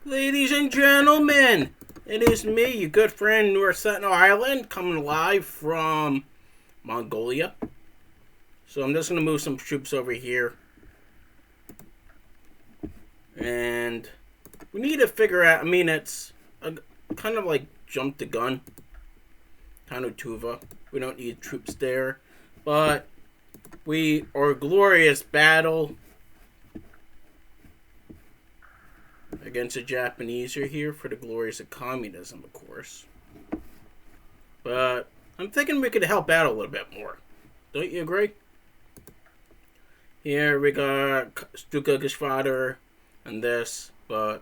Ladies and gentlemen, it is me, your good friend North Sentinel Island, coming live from Mongolia. So I'm just going to move some troops over here. And we need to figure out, it's kind of like jump the gun. Tano Tuva. We don't need troops there. But our glorious battle against the Japanese are here for the glories of communism, of course. But I'm thinking we could help out a little bit more. Don't you agree? Here we got Stuka Geschwader and this, but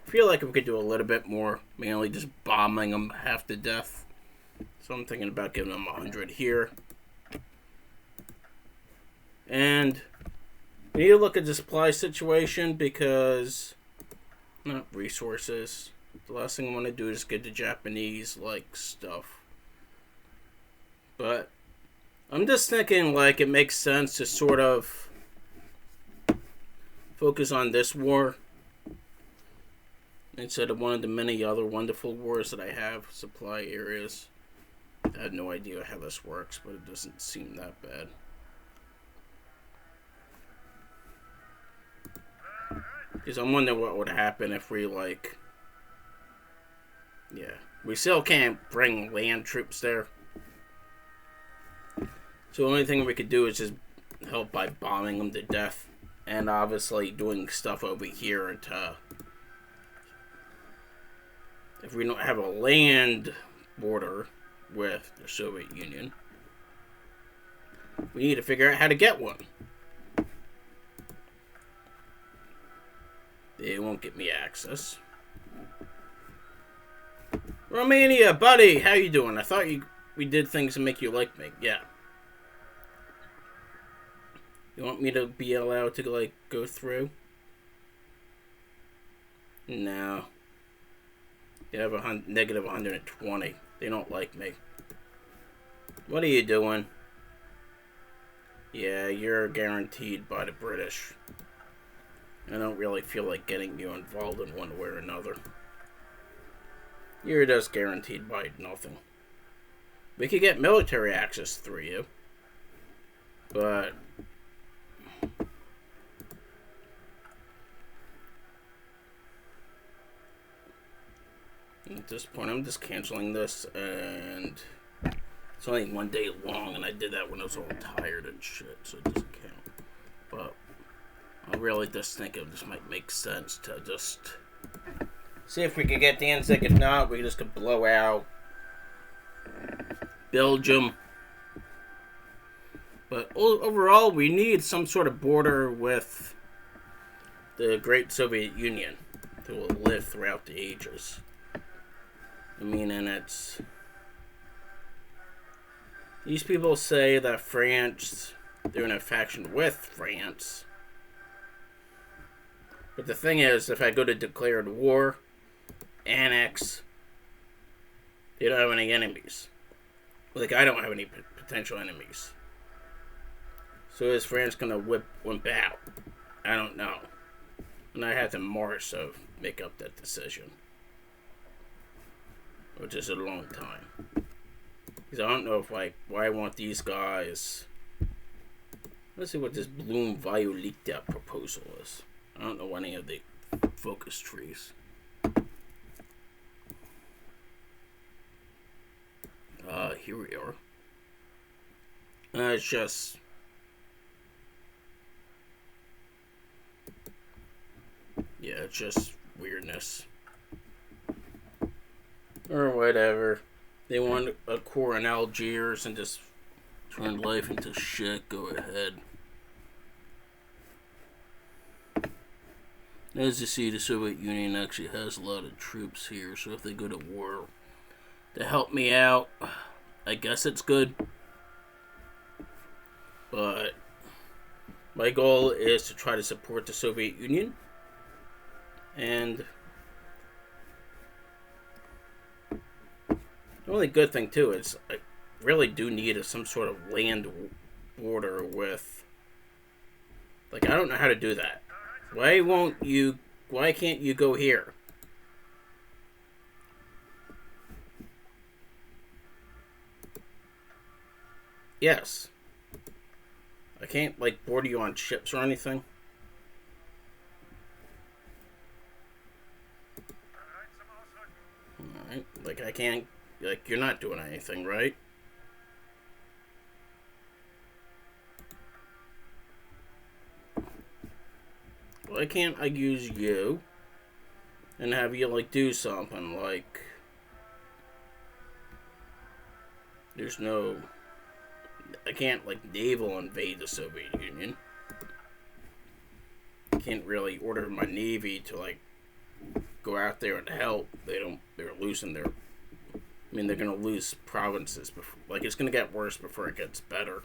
I feel like we could do a little bit more, mainly just bombing them half to death. So I'm thinking about giving them 100 here. And we need to look at the supply situation because not resources. The last thing I want to do is get the Japanese stuff. But I'm just thinking it makes sense to sort of focus on this war instead of one of the many other wonderful wars that I have, supply areas. I have no idea how this works, but it doesn't seem that bad. Because I'm wondering what would happen if we, we still can't bring land troops there. So the only thing we could do is just help by bombing them to death. And obviously doing stuff over here to... If we don't have a land border with the Soviet Union, we need to figure out how to get one. They won't get me access. Romania, buddy, how you doing? I thought we did things to make you like me. Yeah. You want me to be allowed to, go through? No. You have a negative 120. They don't like me. What are you doing? Yeah, you're guaranteed by the British. I don't really feel like getting you involved in one way or another. You're just guaranteed by nothing. We could get military access through you. But at this point, I'm just canceling this, and it's only one day long, and I did that when I was all tired and shit, so it doesn't count. But I really just think this might make sense to just see if we can get Danzig. If not, we just could blow out Belgium. But overall, we need some sort of border with the great Soviet Union that will live throughout the ages. And it's... These people say that France, they're in a faction with France. But the thing is, if I go to declared war, annex, they don't have any enemies. I don't have any potential enemies. So is France going to wimp out? I don't know. And I have to March to make up that decision. Which is a long time. Because I don't know if why I want these guys. Let's see what this Bloom Violeta proposal is. I don't know any of the focus trees. Here we are. It's just... Yeah, it's just weirdness. Or whatever. They want a core in Algiers and just turn life into shit. Go ahead. As you see, the Soviet Union actually has a lot of troops here, so if they go to war to help me out, I guess it's good. But my goal is to try to support the Soviet Union. And the only good thing, too, is I really do need some sort of land border with... I don't know how to do that. Why can't you go here? Yes. I can't, like, board you on ships or anything. Alright. Like, I can't... Like, you're not doing anything, right? Why can't I use you and have you, like, do something? Like, there's no... I can't, like, naval invade the Soviet Union. I can't really order my Navy to, like, go out there and help. They're losing their... I mean, they're going to lose provinces. Before, like, it's going to get worse before it gets better.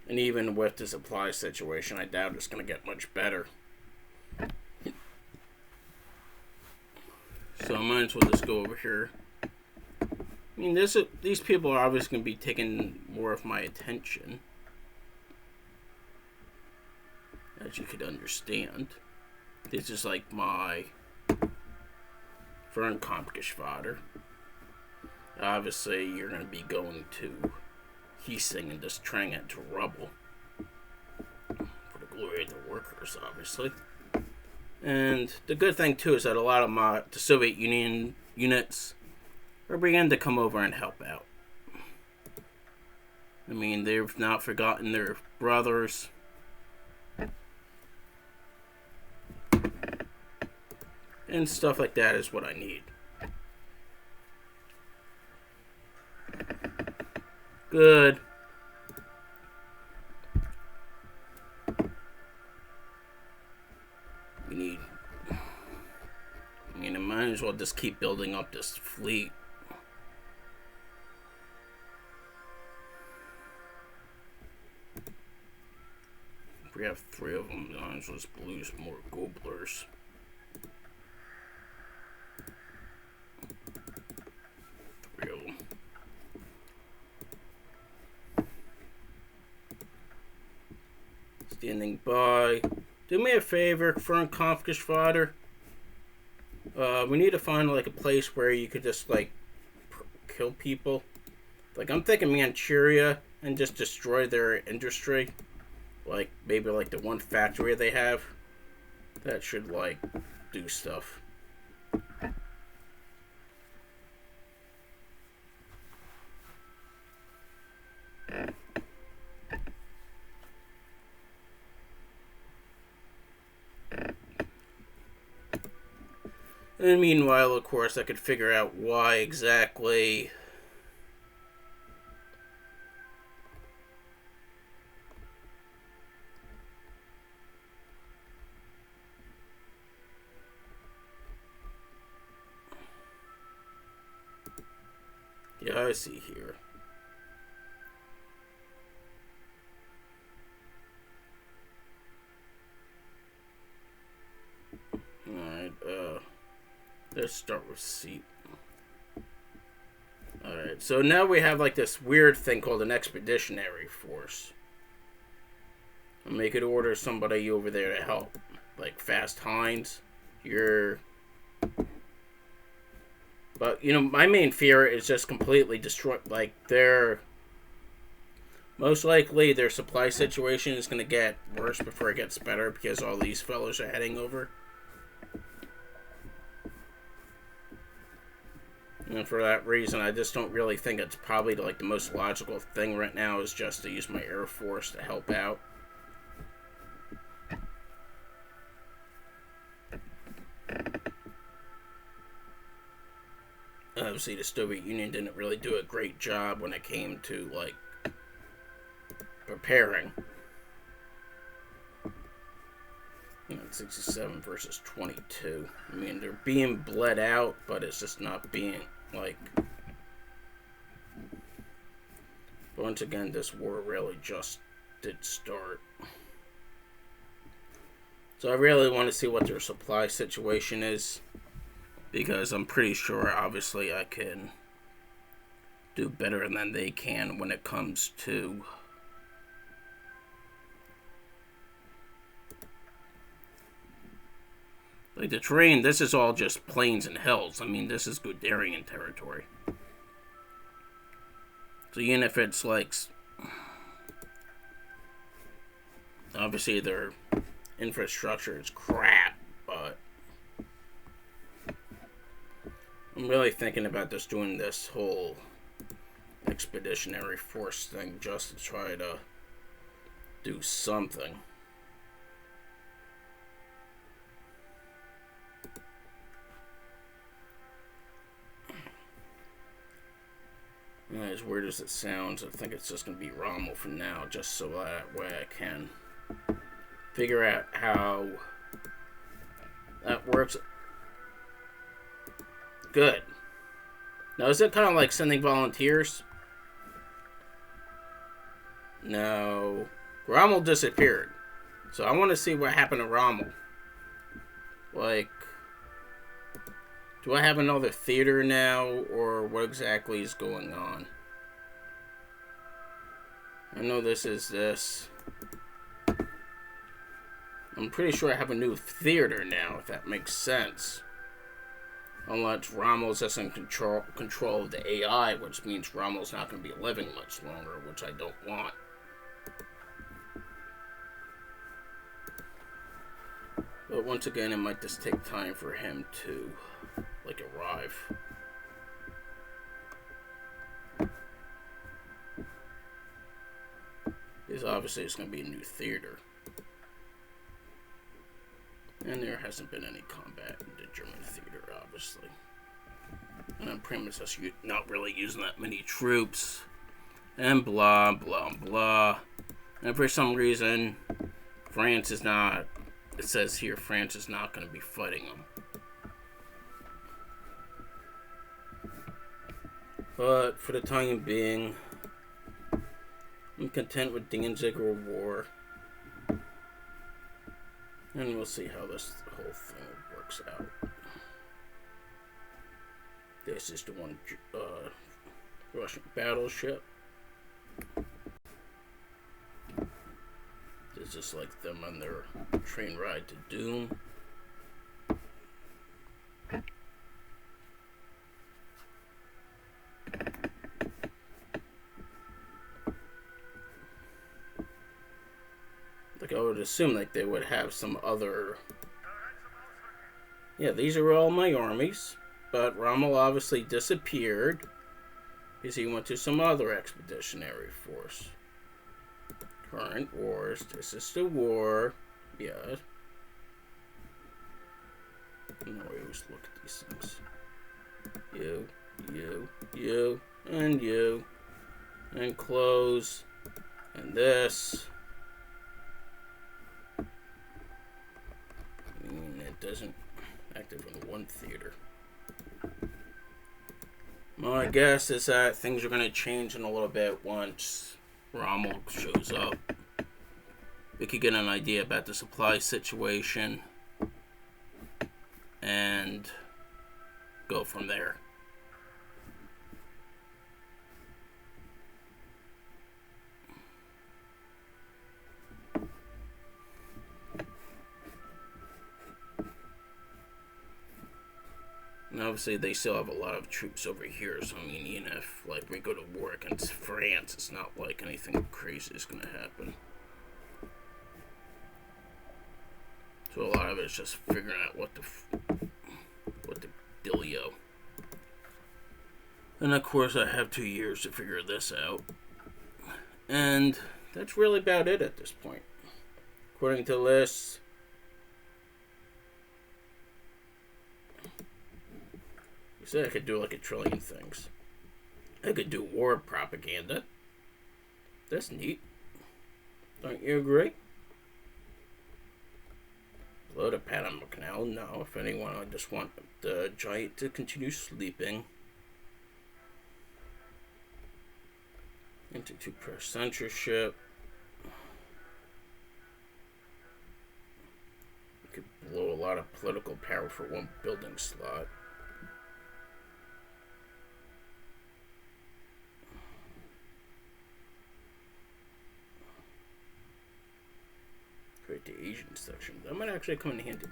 And even with the supply situation, I doubt it's going to get much better. So I might as well just go over here. I mean, these people are obviously going to be taking more of my attention. As you could understand. This is like my Fernkampfisch fodder. Obviously, you're going to be going to Hiesing and just turning it to rubble. For the glory of the workers, obviously. And the good thing, too, is that a lot of the Soviet Union units are beginning to come over and help out. I mean, they've not forgotten their brothers. And stuff like that is what I need. Good. We need... I mean, I might as well just keep building up this fleet. If we have 3 of them, I might as well just lose more Goblers. Standing by. Do me a favor, Fernkampfisch fodder. We need to find like a place where you could just like kill people. Like I'm thinking Manchuria and just destroy their industry. Like maybe like the one factory they have. That should like do stuff. And meanwhile, of course, I could figure out why exactly yeah, I see here. Alright, let's start with C. Alright, so now we have like this weird thing called an expeditionary force. And we could order somebody over there to help. Like Fast Heinz. But, you know, my main fear is just completely destroy. Like, most likely their supply situation is going to get worse before it gets better because all these fellows are heading over. And for that reason, I just don't really think it's probably like the most logical thing right now is just to use my Air Force to help out. Obviously, the Soviet Union didn't really do a great job when it came to, like, preparing. 67 versus 22. I mean, they're being bled out, but it's just not being, like... Once again, this war really just did start. So I really want to see what their supply situation is. Because I'm pretty sure, obviously, I can do better than they can when it comes to... Like, the terrain, this is all just plains and hills. I mean, this is Guderian territory. So even if it's like, obviously their infrastructure is crap, but I'm really thinking about just doing this whole expeditionary force thing just to try to do something. As weird as it sounds, I think it's just going to be Rommel for now, just so that way I can figure out how that works. Good. Now, is it kind of like sending volunteers? No. Rommel disappeared. So I want to see what happened to Rommel. Like, do I have another theater now, or what exactly is going on? I know this is this. I'm pretty sure I have a new theater now, if that makes sense. Unless Rommel's just in control of the AI, which means Rommel's not going to be living much longer, which I don't want. But once again, it might just take time for him to, like, arrive. Because obviously it's going to be a new theater. And there hasn't been any combat in the German theater, obviously. And I'm pretty much just not really using that many troops. And blah, blah, blah. And for some reason, France is not... It says here France is not going to be fighting them. But for the time being, I'm content with Danziger War. And we'll see how this whole thing works out. This is the one Russian battleship. This is like them on their train ride to Doom. Like, I would assume like they would have some other... Yeah, these are all my armies. But Rommel obviously disappeared because he went to some other expeditionary force. Current wars. This is the war. Yes. I always look at these things. You, and you. And close. And this. It doesn't active in one theater. My guess is that things are going to change in a little bit once Rommel shows up. We could get an idea about the supply situation and go from there. And obviously they still have a lot of troops over here, so I mean, even if like we go to war against France, it's not like anything crazy is going to happen. So a lot of it's just figuring out what the dealio. And of course I have 2 years to figure this out. And that's really about it at this point. According to lists, you said I could do like 1 trillion things. I could do war propaganda. That's neat. Don't you agree? Blow the Panama Canal. No, if anyone, I just want the giant to continue sleeping. Press censorship. You could blow a lot of political power for 1 building slot. Create the Asian section. That might actually come in handy.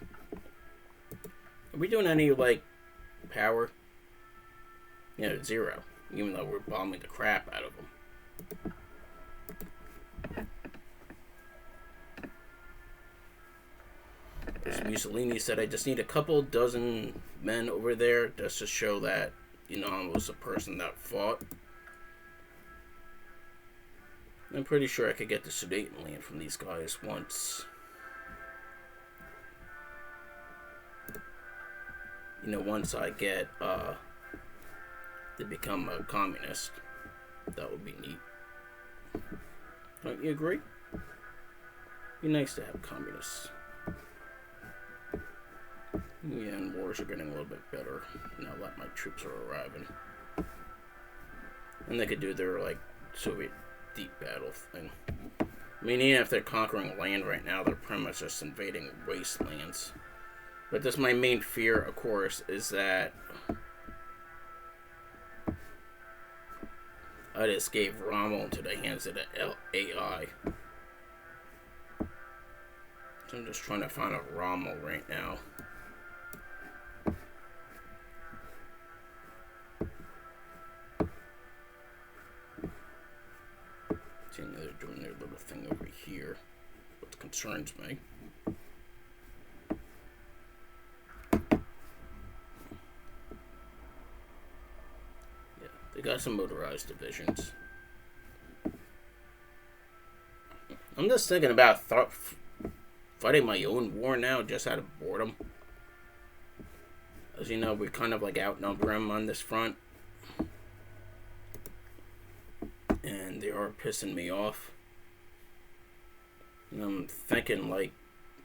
Are we doing any, like, power? Yeah, 0. even though we're bombing the crap out of them. As Mussolini said, I just need a couple dozen men over there just to show that, you know, I was a person that fought. I'm pretty sure I could get the Sudetenland from these guys once. You know, once I get, to become a communist. That would be neat. Don't you agree? Be nice to have communists. Yeah, and wars are getting a little bit better now that my troops are arriving. And they could do their, like, Soviet deep battle thing. I mean, even if they're conquering land right now, they're pretty much just invading wastelands. But that's my main fear, of course, is that I just gave Rommel into the hands of the AI. So I'm just trying to find a Rommel right now. See, now they're doing their little thing over here, which concerns me. They got some motorized divisions. I'm just thinking about fighting my own war now just out of boredom. As you know, we kind of like outnumber them on this front. And they are pissing me off. And I'm thinking, like,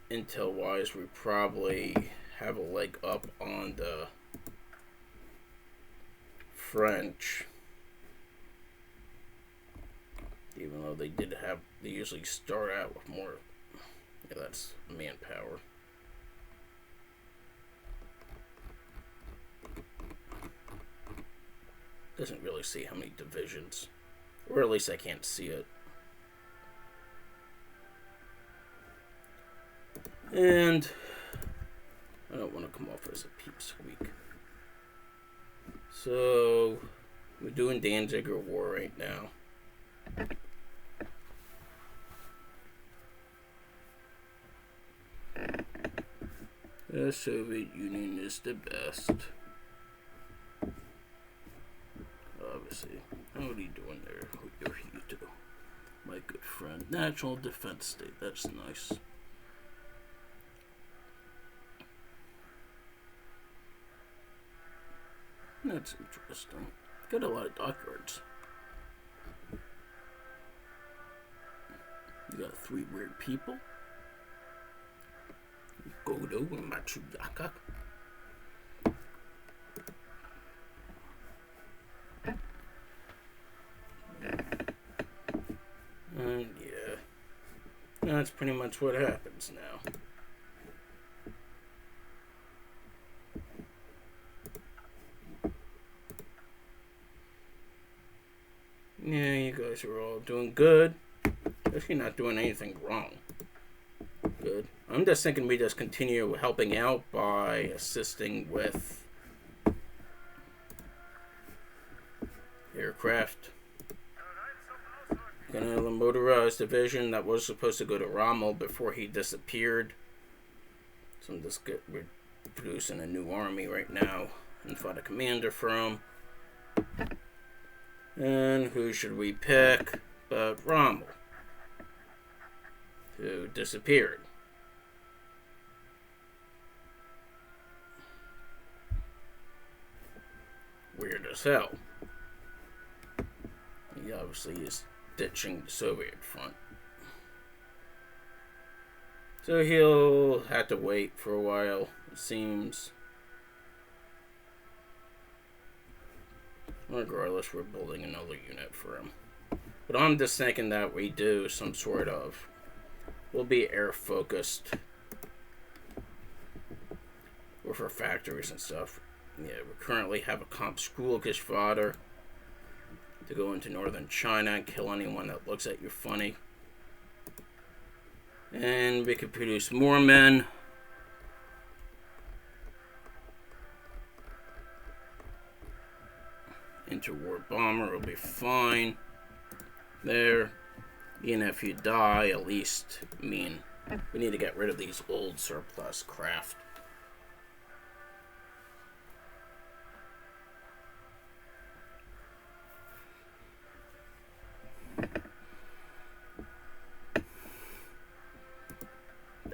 intel-wise, we probably have a leg up on the French, even though they usually start out with more, yeah, that's manpower. Doesn't really see how many divisions, or at least I can't see it. And I don't want to come off as a peep squeak. So, we're doing Danziger War right now. The Soviet Union is the best. Obviously. How are you doing there? You're you too. My good friend. National Defense State. That's nice. That's interesting. Got a lot of dockyards. You got 3 weird people. Godo and Matsuyaka. And yeah. That's pretty much what happens now. Yeah, you guys are all doing good. Actually not doing anything wrong. Good. I'm just thinking we just continue helping out by assisting with aircraft. Got another motorized division that was supposed to go to Rommel before he disappeared. So I'm just we're producing a new army right now and find a commander for him. And who should we pick but Rommel, who disappeared. Weird as hell. He obviously is ditching the Soviet front. So he'll have to wait for a while, it seems. Regardless, we're building another unit for him. But I'm just thinking that we do some sort of... We'll be air-focused. Or for factories and stuff. Yeah, we currently have a Kampfschulgeschwader to go into northern China and kill anyone that looks at you funny. And we could produce more men. Interwar bomber will be fine. There. Even if you die, at least, I mean, we need to get rid of these old surplus craft.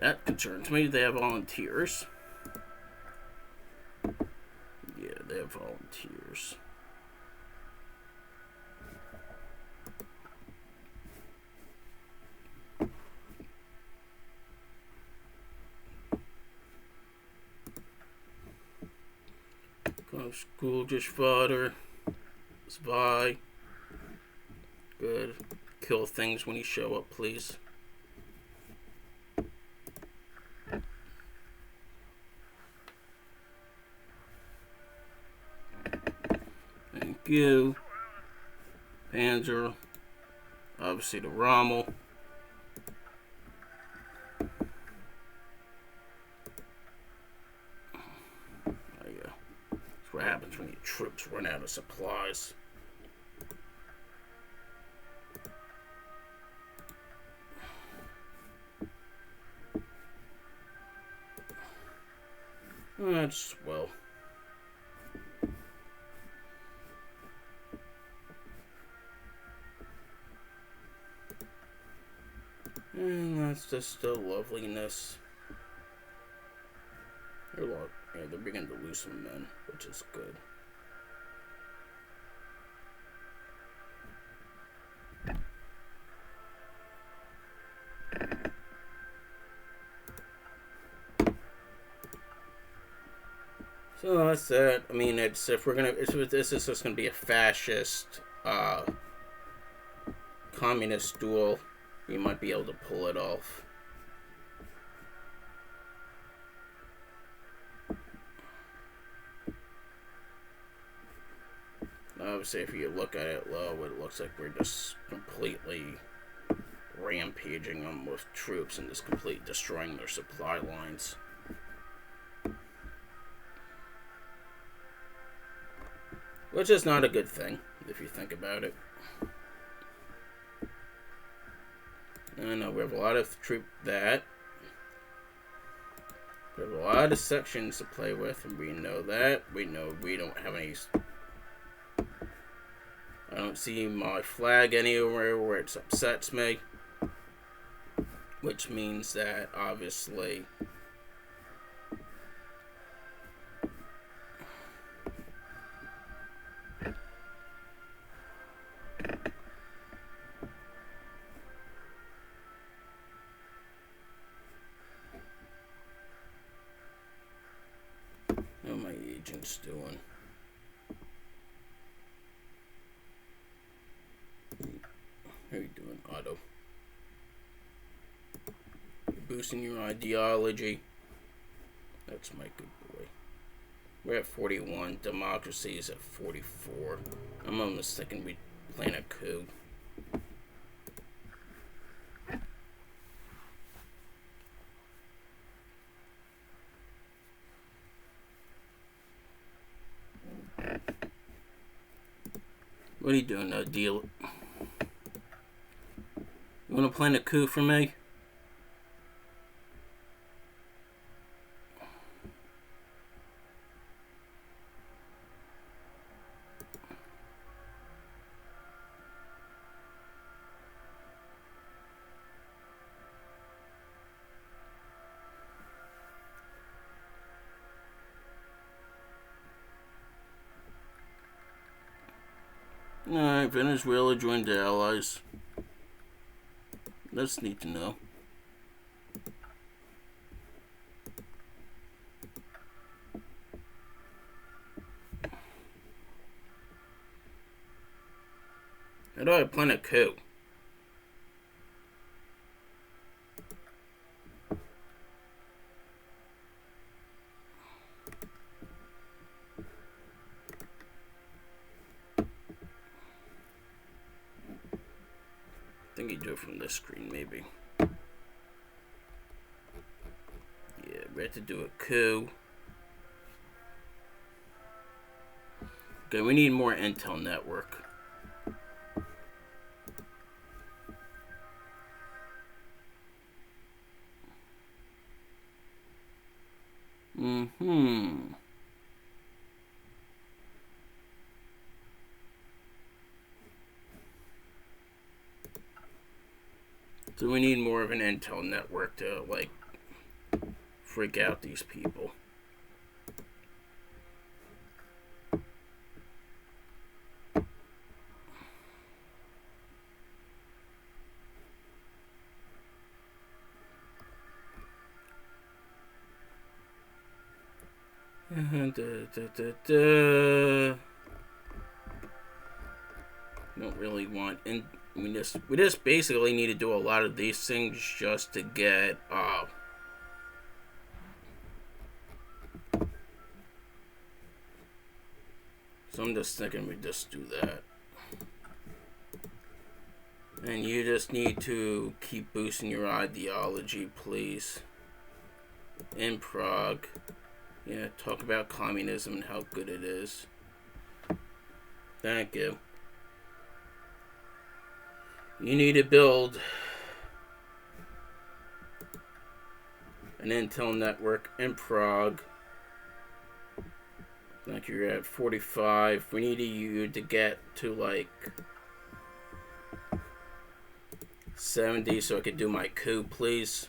That concerns me. They have volunteers. Yeah, they have volunteers. School just fodder. Spy. Good. Kill things when you show up, please. Thank you. Panzer. Obviously the Rommel. What happens when your troops run out of supplies. That's well. And that's just the loveliness. They're beginning to lose some men, which is good. So that's that. I mean, this is just gonna be a fascist, communist duel. You might be able to pull it off. Obviously, if you look at it low, it looks like we're just completely rampaging them with troops and just completely destroying their supply lines. Which is not a good thing, if you think about it. I know we have a lot of We have a lot of sections to play with, and we know that. We know we don't have any. I don't see my flag anywhere where it upsets me. Which means that, obviously, what are my agents doing? How are you doing, Otto? You're boosting your ideology. That's my good boy. We're at 41. Democracy is at 44. I'm almost thinking we'd plan a coup. What are you doing now, deal? You want to plan a coup for me? Alright, Venezuela joined the Allies. That's neat to know. How do I plan a coup? I think you do it from this screen, maybe. Yeah, we have to do a coup. Okay, we need more intel network. So we need more of an intel network to, like, freak out these people. Don't really want, and we just basically need to do a lot of these things just to get so I'm just thinking we just do that. And you just need to keep boosting your ideology, please. In Prague. Yeah, talk about communism and how good it is. Thank you. You need to build an intel network in Prague. Like you're at 45. We need you to get to like 70 so I could do my coup, please.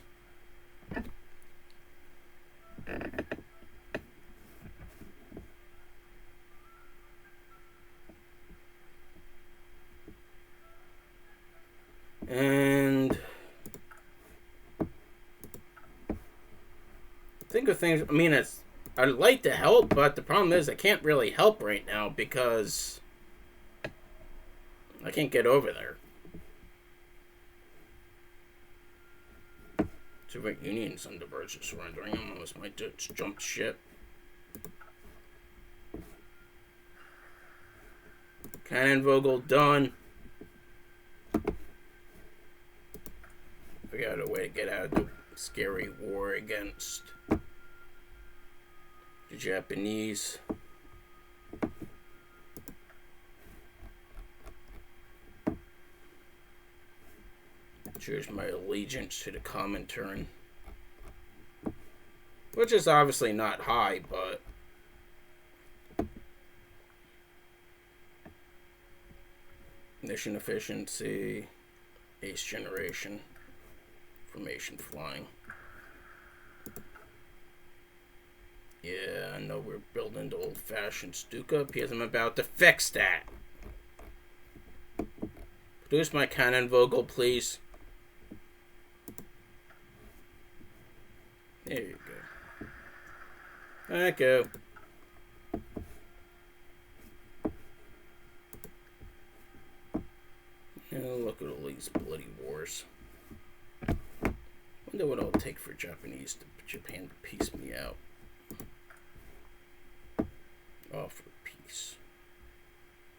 And think of things. I mean, I'd like to help, but the problem is I can't really help right now because I can't get over there. Soviet Union some divergent surrendering. I almost might just jump ship. Cannonvogel done. Figure out a way to get out of the scary war against the Japanese. Choose my allegiance to the Comintern, which is obviously not high, but mission efficiency, ace generation, formation flying. Yeah, I know we're building the old-fashioned Stuka because I'm about to fix that. Produce my Cannonvogel, please. There you go. Thank you. Now look at all these bloody wars. Wonder what it'll take for Japan to piece me out. Offer peace.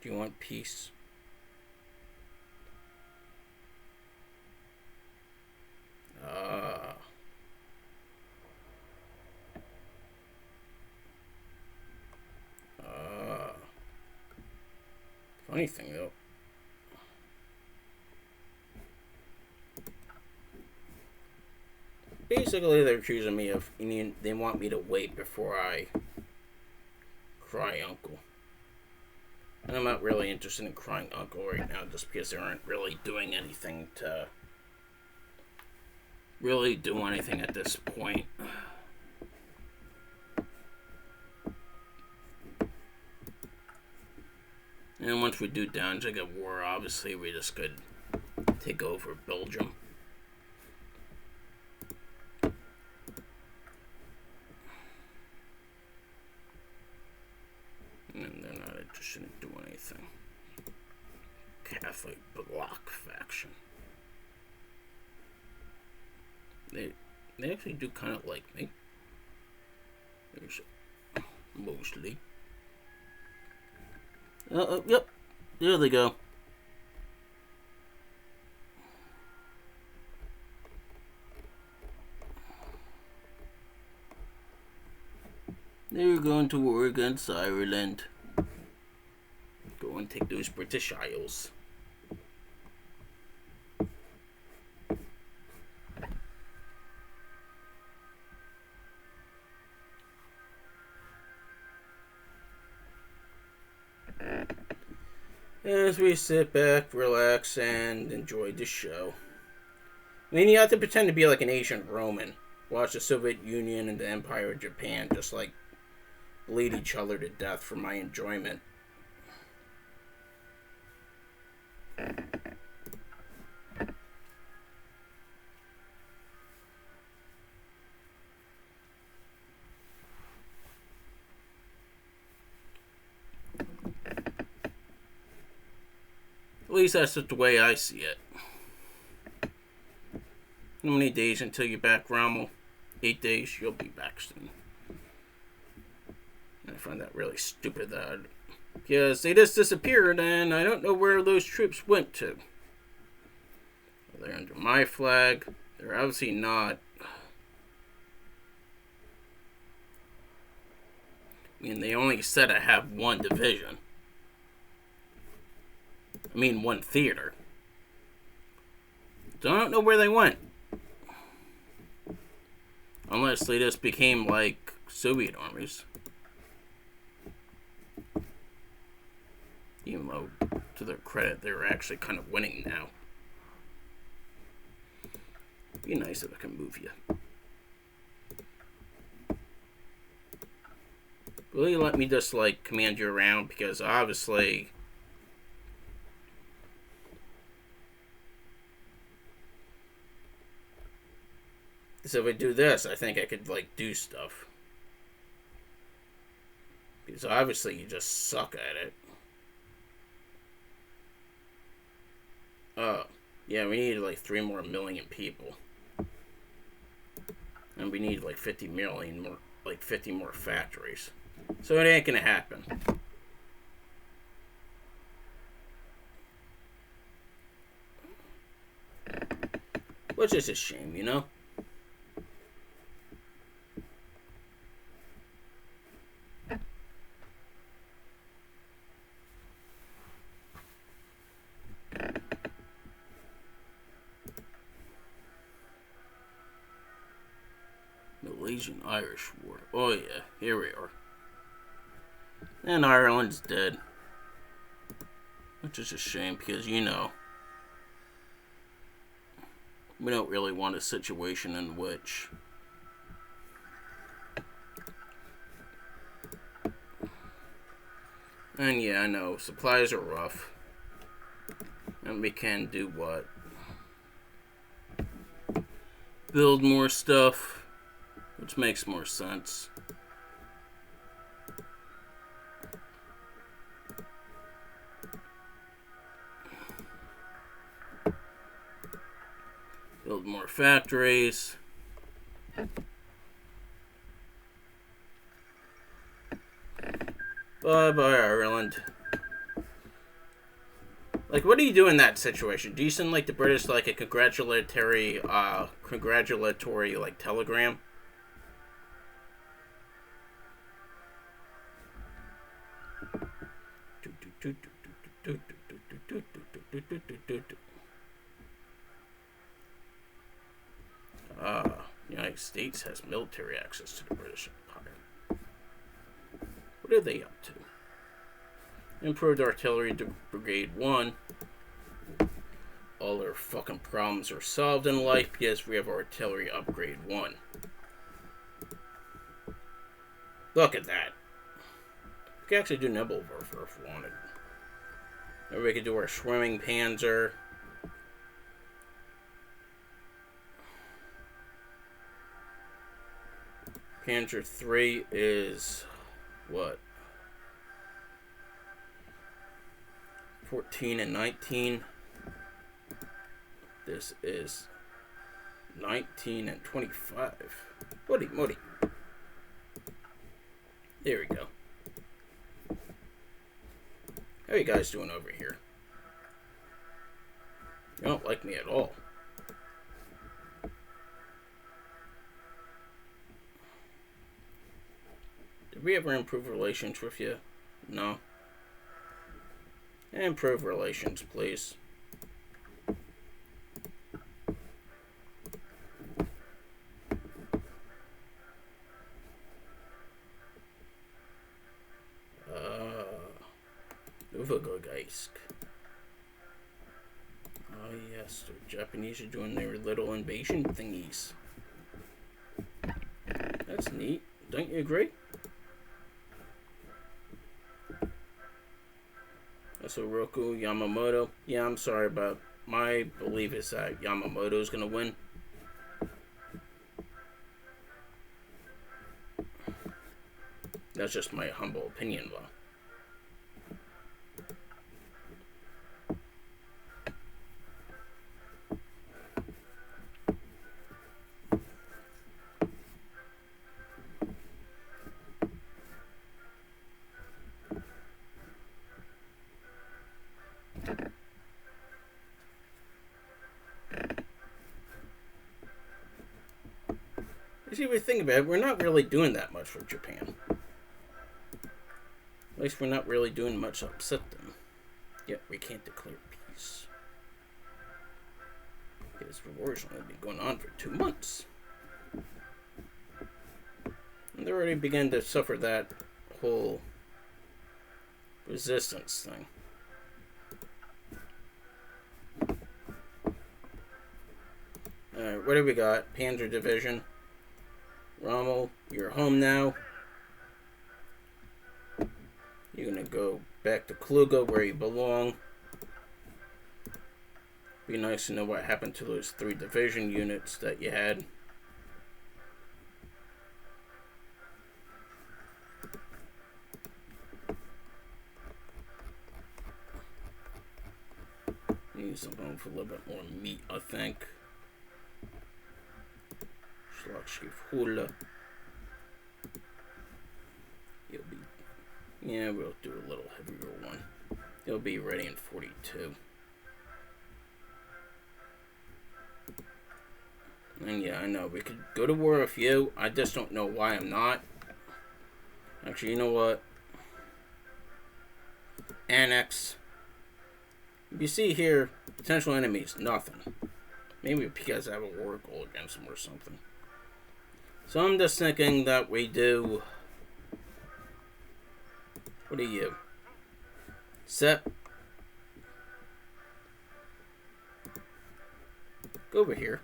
Do you want peace? Funny thing though. Basically, they're accusing me of, they want me to wait before I cry uncle. And I'm not really interested in crying uncle right now just because they aren't really doing anything to really do anything at this point. And once we do Danzig at war, obviously we just could take over Belgium. And they're not interested in doing anything. Catholic bloc faction. They actually do kind of like me. Mostly. Yep. There they go. They're going to war against Ireland. Go and take those British Isles. As we sit back, relax, and enjoy the show. I mean, you have to pretend to be like an ancient Roman. Watch the Soviet Union and the Empire of Japan just like bleed each other to death for my enjoyment. At least that's the way I see it. How many days until you're back, Rommel? 8 days? You'll be back soon. I find that really stupid that because they just disappeared and I don't know where those troops went to. Are they under my flag? They're obviously not. I mean, they only said I have one division. I mean, one theater. So I don't know where they went. Unless they just became like Soviet armies. Even though, to their credit, they're actually kind of winning now. Be nice if I can move you. Will you let me just, like, command you around? Because obviously... So if I do this, I think I could, like, do stuff. Because obviously you just suck at it. Oh, yeah, we need like 3 more million people. And we need like 50 million more, like 50 more factories. So it ain't gonna happen. Which is a shame, you know? Malaysian-Irish War. Oh yeah, here we are. And Ireland's dead. Which is a shame because, you know, we don't really want a situation in which and yeah, I know, supplies are rough. And we can do what? Build more stuff. Which makes more sense. Build more factories. Bye-bye, Ireland. Like, what do you do in that situation? Do you send, like, the British, like, a congratulatory, like, telegram? United States has military access to the British Empire. What are they up to? Improved Artillery Brigade 1. All their fucking problems are solved in life because we have Artillery Upgrade 1. Look at that. We could actually do Nebelwerfer if we wanted. Or we could do our Swimming Panzer. Panzer 3 is what? 14 and 19. This is 19 and 25. Woody, Moody. There we go. How are you guys doing over here? You don't like me at all. Did we ever improve relations with you? No. Improve relations, please. Uvagogaisk. Oh yes, the Japanese are doing their little invasion thingies. That's neat. Don't you agree? So Roku, Yamamoto. Yeah, I'm sorry, but my belief is that Yamamoto is going to win. That's just my humble opinion, though. You see, if we think about it, we're not really doing that much for Japan. At least we're not really doing much to upset them. Yet we can't declare peace. Because the war's only been going on for 2 months. And they already began to suffer that whole resistance thing. Alright, what do we got? Panzer Division. Rommel, you're home now. You're gonna go back to Kluge where you belong. Be nice to know what happened to those 3 division units that you had. Need something with a little bit more meat, I think. Schlagskiff Hula. You'll be, yeah, we'll do a little heavier one. It'll be ready in 42. And yeah, I know we could go to war with you. I just don't know why I'm not. Actually, you know what? Annex. You see here, potential enemies, nothing. Maybe because I have a war goal against them or something. So I'm just thinking that we do... What are you? Set. Go over here.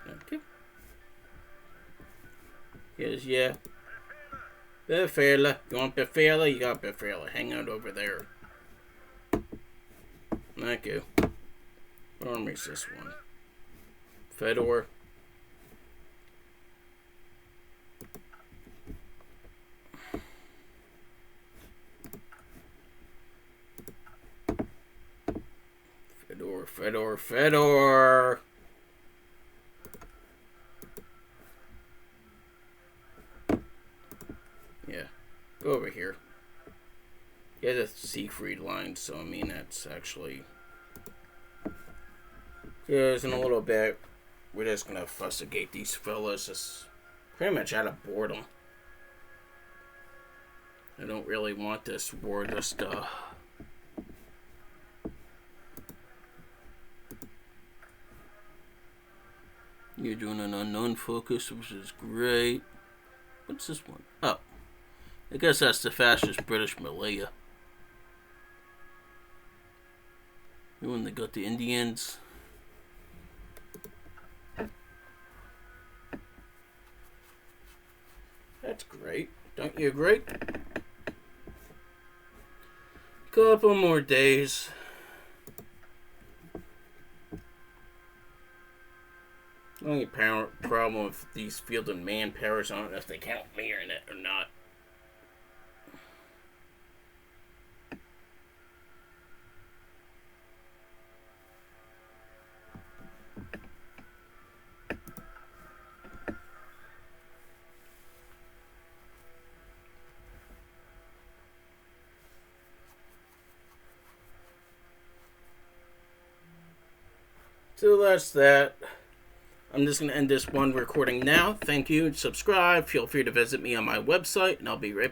Thank you. Here's, yeah. Befehle. You want Befehle? You got Befehle. Hang out over there. Thank you. What army's this one? Fedor. Fedor. Yeah. Go over here. Yeah, the Siegfried line, so I mean that's actually... Yeah, in a little bit, we're just gonna fustigate these fellas. It's pretty much out of boredom. I don't really want this war just, You're doing an unknown focus, which is great. What's this one? Oh. I guess that's the fastest British Malaya. You when they got the Indians. That's great. Don't you agree? Couple more days. Only problem with these fielded manpowers, I don't know if they count me in it or not. So that's that. I'm just going to end this one recording now. Thank you. Subscribe. Feel free to visit me on my website, and I'll be right back.